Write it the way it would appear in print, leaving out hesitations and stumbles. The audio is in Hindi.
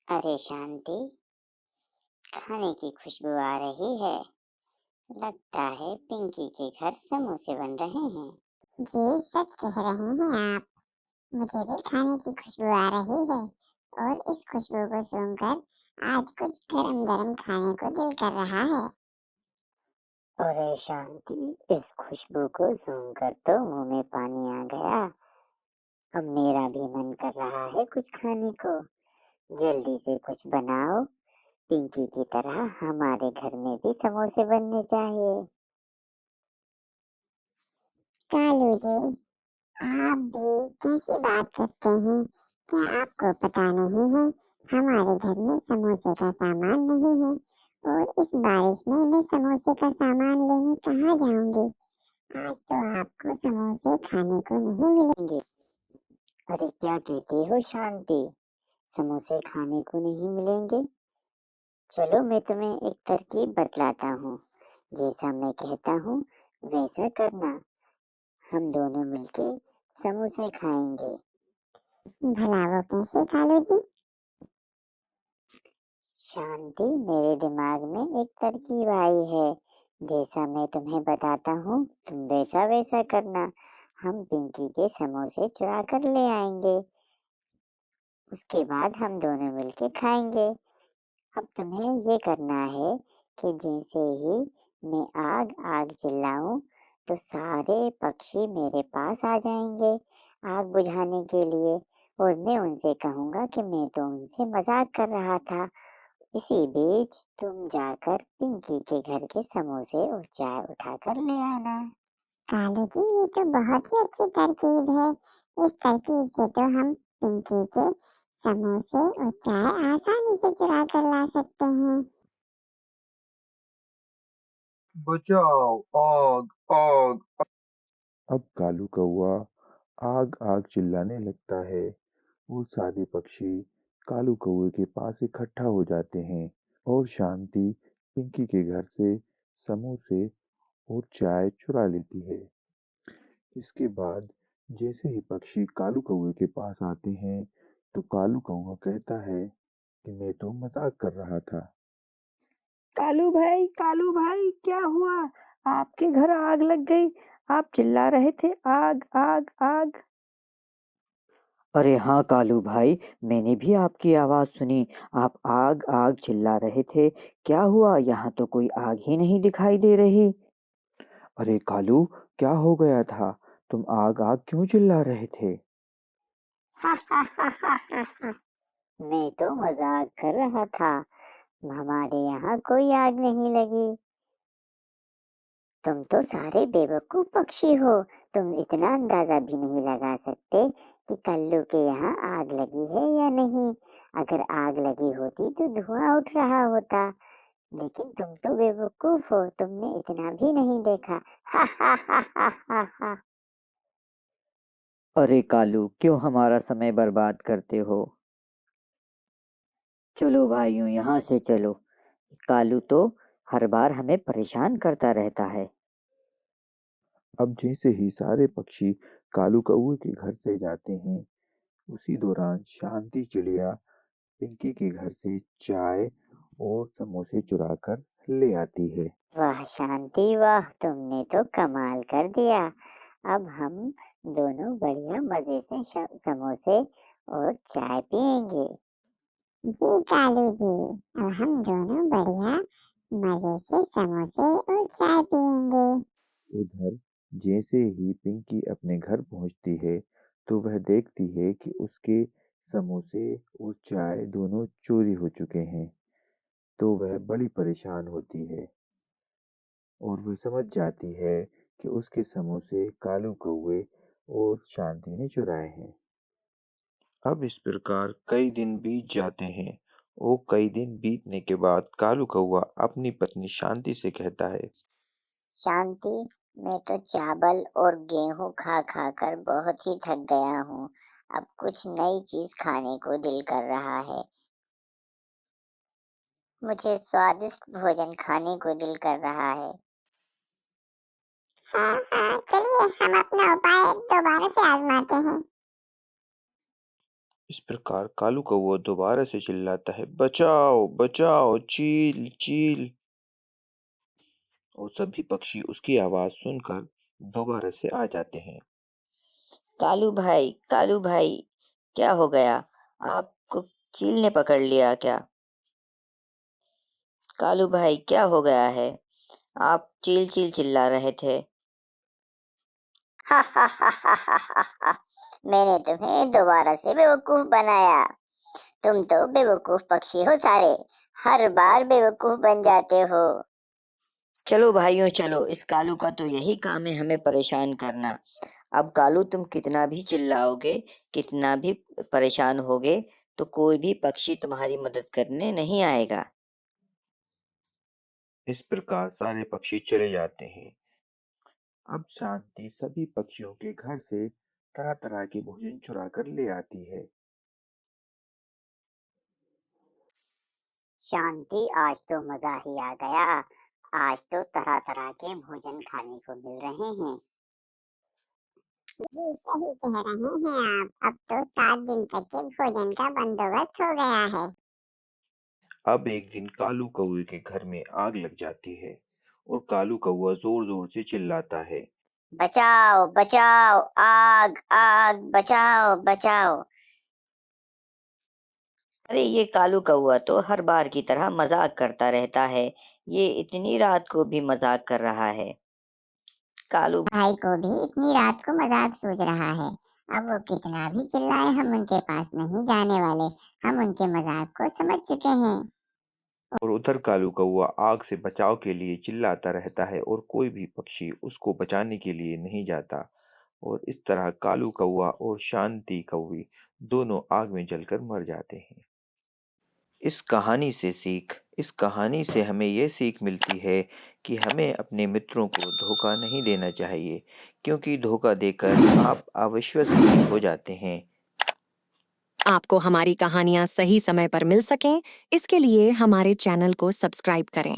अरे शांति, खाने की खुशबू आ रही है। लगता है पिंकी के घर समोसे बन रहे हैं। जी सच कह रहे हैं आप। मुझे भी खाने की खुशबू आ रही है और इस खुशबू को सूंघकर आज कुछ गरम गरम खाने को दिल कर रहा है। अरे शांति, इस खुशबू को सूंघकर तो मुंह में पानी आ गया। अब मेरा भी मन कर रहा है कुछ खाने को। जल्दी से कुछ बनाओ। पिंकी की तरह हमारे घर में भी समोसे बनने चाहिए। कालू जी, आप भी कैसी बात करते हैं? क्या आपको पता नहीं है हमारे घर में समोसे का सामान नहीं है और इस बारिश में मैं समोसे का सामान लेने कहाँ जाऊंगी? आज तो आपको समोसे खाने को नहीं मिलेंगे। अरे क्या कहती हो शांति, समोसे खाने को नहीं मिलेंगे? चलो मैं तुम्हें एक तरकीब बतलाता हूँ। जैसा मैं कहता हूँ वैसा करना। हम दोनों मिलके समोसे खाएंगे। भला वो कैसे कालू जी? शांति, मेरे दिमाग में एक तरकीब आई है। जैसा मैं तुम्हें बताता हूँ तुम वैसा वैसा करना। हम पिंकी के समोसे चुरा कर ले आएंगे। उसके बाद हम दोनों मिलके खाएंगे। अब तुम्हें ये करना है कि जैसे ही मैं आग आग चिल्लाऊं तो सारे पक्षी मेरे पास आ जाएंगे आग बुझाने के लिए। और मैं उनसे कहूंगा कि मैं तो उनसे मजाक कर रहा था। इसी बीच तुम जाकर पिंकी के घर के समोसे और चाय उठा कर ले आना। कालू जी, ये तो बहुत ही अच्छी तरकीब है। इस तरकीब से तो हम पिंकी के समोसे और चाय आसानी से चुरा कर ला सकते हैं। बचाओ, आग आग। अब कालू कौआ आग आग चिल्लाने लगता है। वो सारे पक्षी कालू कौए के पास इकट्ठा हो जाते हैं और शांति पिंकी के घर से समोसे और चाय चुरा लेती है। इसके बाद जैसे ही पक्षी कालू कौए के पास आते हैं तो कालू कौआ कहता है कि मैं तो मजाक कर रहा था। कालू भाई क्या हुआ? आपके घर आग लग गई। आप चिल्ला रहे थे आग आग आग। अरे हाँ कालू भाई, मैंने भी आपकी आवाज़ सुनी। आप आग आग चिल्ला रहे थे। क्या हुआ? यहाँ तो कोई आग ही नहीं दिखाई दे रही। अरे कालू, क्या हो गया था? तुम आग आग क्यों चिल्ला रहे थे? मैं तो मजाक कर रहा था। हमारे यहाँ कोई आग नहीं लगी। तुम तो सारे बेवकूफ पक्षी हो। तुम इतना अंदाजा भी नहीं लगा सकते कि कल्लू के यहाँ आग लगी है या नहीं। अगर आग लगी होती तो धुआं उठ रहा होता। लेकिन तुम तो बेवकूफ हो, तुमने इतना भी नहीं देखा। हा हा हा हा हा हा। अरे कालू, क्यों हमारा समय बर्बाद करते हो? चलो भाइयों, यहाँ से चलो। कालू तो हर बार हमें परेशान करता रहता है। अब जैसे ही सारे पक्षी कालू कौए के घर से जाते हैं, उसी दौरान शांति चिड़िया पिंकी के घर से चाय और समोसे चुरा कर ले आती है। वाह शांति वाह, तुमने तो कमाल कर दिया। अब हम दोनों बढ़िया मजे से समोसे और चाय पियेंगे। जी कालू जी, अब हम दोनों बढ़िया मजे से समोसे और चाय पियेंगे। उधर जैसे ही पिंकी अपने घर पहुंचती है तो वह देखती है कि उसके समोसे और चाय दोनों चोरी हो चुके हैं। तो वह बड़ी परेशान होती है और वह समझ जाती है कि उसके समोसे कालू कौवे और शांति ने चुराए हैं। अब इस प्रकार कई दिन बीत जाते हैं और कई दिन बीतने के बाद कालू कौवा अपनी पत्नी शांति से कहता है। शांति, मैं तो चावल और गेहूं खा खा कर बहुत ही थक गया हूँ। अब कुछ नई चीज खाने को दिल कर रहा है। मुझे स्वादिष्ट भोजन खाने को दिल कर रहा है। हाँ हाँ, चलिए हम अपना उपाय दोबारा से आजमाते हैं। इस प्रकार कालू कौवा दोबारा से चिल्लाता है, बचाओ बचाओ, चील चील। और सभी पक्षी उसकी आवाज सुनकर दोबारा से आ जाते हैं। कालू भाई, क्या हो गया? आपको चील ने पकड़ लिया क्या? कालू भाई, क्या हो गया है? आप चील चील चिल्ला रहे थे। हा हा हा हा हा हा हा। मैंने तुम्हें दोबारा से बेवकूफ बनाया। तुम तो बेवकूफ पक्षी हो सारे, हर बार बेवकूफ बन जाते हो। चलो भाइयों चलो, इस कालू का तो यही काम है हमें परेशान करना। अब कालू तुम कितना भी चिल्लाओगे, कितना भी परेशान होगे, तो कोई भी पक्षी तुम्हारी मदद करने नहीं आएगा। इस प्रकार सारे पक्षी चले जाते हैं। अब शांति सभी पक्षियों के घर से तरह तरह के भोजन चुरा कर ले आती है। शांति, आज तो मजा ही आ गया। आज तो तरह तरह के भोजन खाने को मिल रहे हैं। जी सही कह रहे हैं आप। अब तो 7 दिन तक के भोजन का बंदोबस्त हो गया है। अब एक दिन कालू कौवे के घर में आग लग जाती है और कालू कौवा जोर जोर से चिल्लाता है, बचाओ बचाओ, आग आग, बचाओ बचाओ। अरे ये कालू कौवा तो हर बार की तरह मजाक करता रहता है। ये इतनी रात को भी मजाक कर रहा है। कालू भाई को भी इतनी रात को मजाक सूझ रहा है। अब वो कितना भी चिल्लाए, हम उनके पास नहीं जाने वाले। हम उनके मजाक को समझ चुके हैं। और उधर कालू कौवा आग से बचाव के लिए चिल्लाता रहता है और कोई भी पक्षी उसको बचाने के लिए नहीं जाता। और इस तरह कालू कौवा और शांति कौवी दोनों आग में जलकर मर जाते हैं। इस कहानी से हमें ये सीख मिलती है कि हमें अपने मित्रों को धोखा नहीं देना चाहिए, क्योंकि धोखा देकर आप अविश्वसनीय हो जाते हैं। आपको हमारी कहानियाँ सही समय पर मिल सकें, इसके लिए हमारे चैनल को सब्सक्राइब करें।